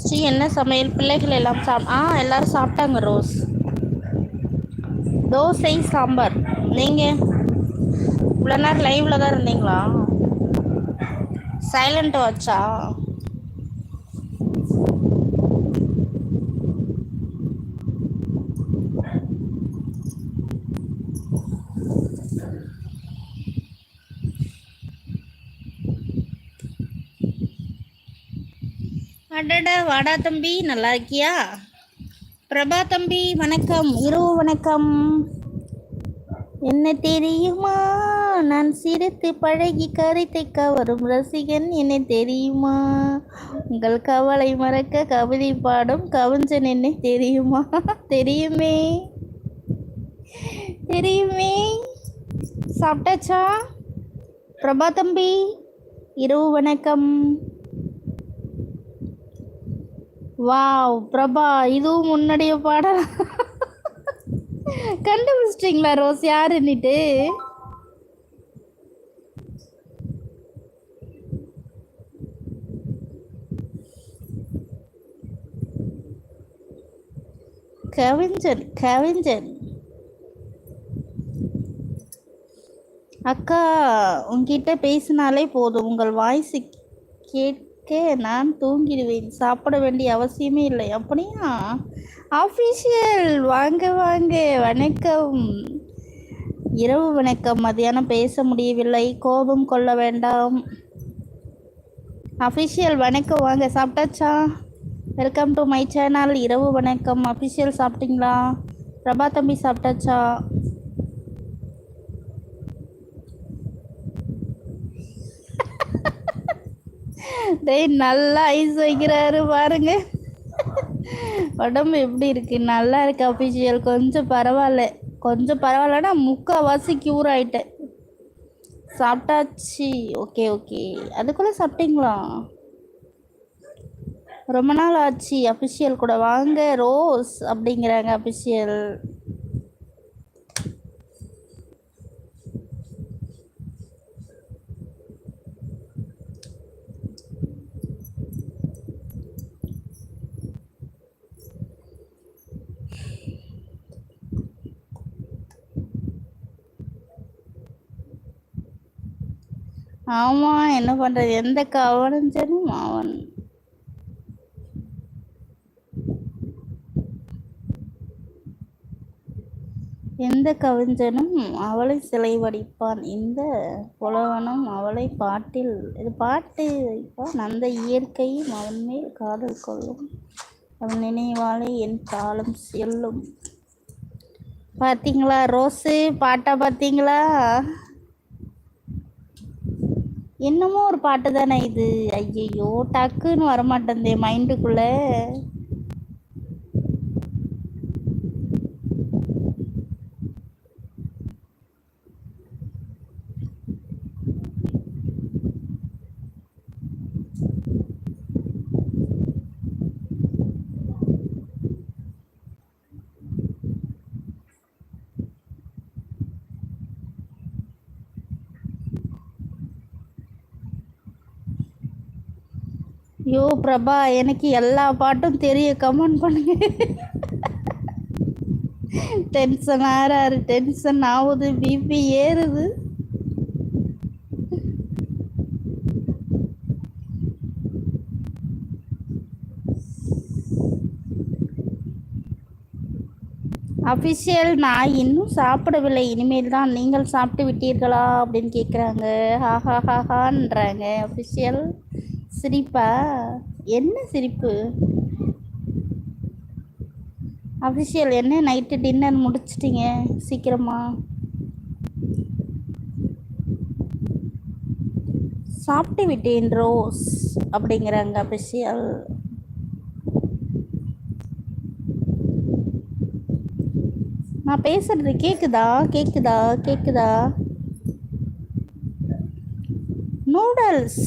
ஸ்ரீ என்ன சமையல்? பிள்ளைகள் எல்லாம் எல்லாரும் சாப்பிட்டாங்க ரோஸ். தோசை சாம்பார். நீங்கள் இவ்வளோ நேரம் லைவில் தான் இருந்தீங்களா? சைலண்ட் வாட்சா? அடடா, வாடா தம்பி, நல்லா இருக்கியா? பிரபா தம்பி வணக்கம், இரவு வணக்கம். என்ன தெரியுமா, நான் சிரித்து பழகி கருத்தை கவரும் ரசிகன் என்ன தெரியுமா, உங்கள் கவலை மறக்க கவிதை பாடும் கவிஞன் என்ன தெரியுமா? தெரியுமே தெரியுமே. சாப்பிட்டாச்சா பிரபா தம்பி? இரவு வணக்கம். வாவ் பிரபா, இதுவும் முன்னாடிய பாடல். கண்டுபிடிச்சிட்டிங்களா ரோஸ் யாருன்னுட்டு? கவிஞன் கவிஞன். அக்கா, உங்ககிட்ட பேசினாலே போதும், உங்கள் வாய்ஸ் கேட்க நான் தூங்கிடுவேன். சாப்பிட வேண்டிய அவசியமே இல்லை. அப்படியா? ஆஃபீஷியல் வாங்க வாங்க, வணக்கம், இரவு வணக்கம். மதியானம் பேச முடியவில்லை, கோபம் கொள்ள வேண்டாம். அஃபிஷியல் வணக்கம், வாங்க. சாப்பிட்டாச்சா? வெல்கம் டு மை சேனல், இரவு வணக்கம். அஃபிஷியல் சாப்பிட்டீங்களா? பிரபா தம்பி சாப்பிட்டாச்சா? டேய், நல்லா ஐஸ் வைக்கிறாரு பாருங்க. உடம்பு எப்படி இருக்கு? நல்லா இருக்கு அஃபிஷியல். கொஞ்சம் பரவாயில்ல, கொஞ்சம் பரவாயில்லனா முக்கால்வாசி க்யூர் ஆயிட்டேன். சாப்பிட்டாச்சு. Okay okay. அதுக்குள்ளே சாப்பிட்டீங்களா? ரொம்ப நாள் ஆச்சு. அஃபிஷியல் கூட வாங்க ரோஸ் அப்படிங்கிறாங்க அஃபிஷியல். ஆமாம், என்ன பண்ணுறது, எந்த கவனிஞ்சனும் அவன். எந்த கவிஞனும் அவளை சிலை வடிப்பான், இந்த புலவனும் அவளை பாட்டில் இது பாட்டு வைப்பான், அந்த இயற்கையும் அவன் மேல் காதல் கொள்ளும், அவன் நினைவாலே என் காலம் செல்லும். பார்த்தீங்களா ரோஸு பாட்டா? பார்த்தீங்களா? என்னமோ ஒரு பாட்டு தானே இது. ஐயையோ, டக்குன்னு வரமாட்டேந்தே மைண்டுக்குள்ள. யோ பிரபா, எனக்கு எல்லா பாட்டும் தெரிய, கமெண்ட் பண்ணுங்க. டென்ஷன் ஆறாரு, டென்ஷன் ஆகுது, பிபி ஏறுது. அஃபிஷியல், நான் இன்னும் சாப்பிடவில்லை, இனிமேல் தான். நீங்கள் சாப்பிட்டு விட்டீர்களா அப்படின்னு கேட்குறாங்க. ஹாஹா ஹாஹான்றாங்க அஃபிஷியல். சிரிப்பா? என்ன சிரிப்பு அஃபிஷியல்? என்ன நைட்டு டின்னர் முடிச்சிட்டிங்க சீக்கிரமா? சாப்பிட்டு விட்டேன் ரோஸ் அப்படிங்கிறாங்க அஃபிஷியல். நான் பேசுறது கேக்குதா? கேக்குதா? கேக்குதா? நூடல்ஸ்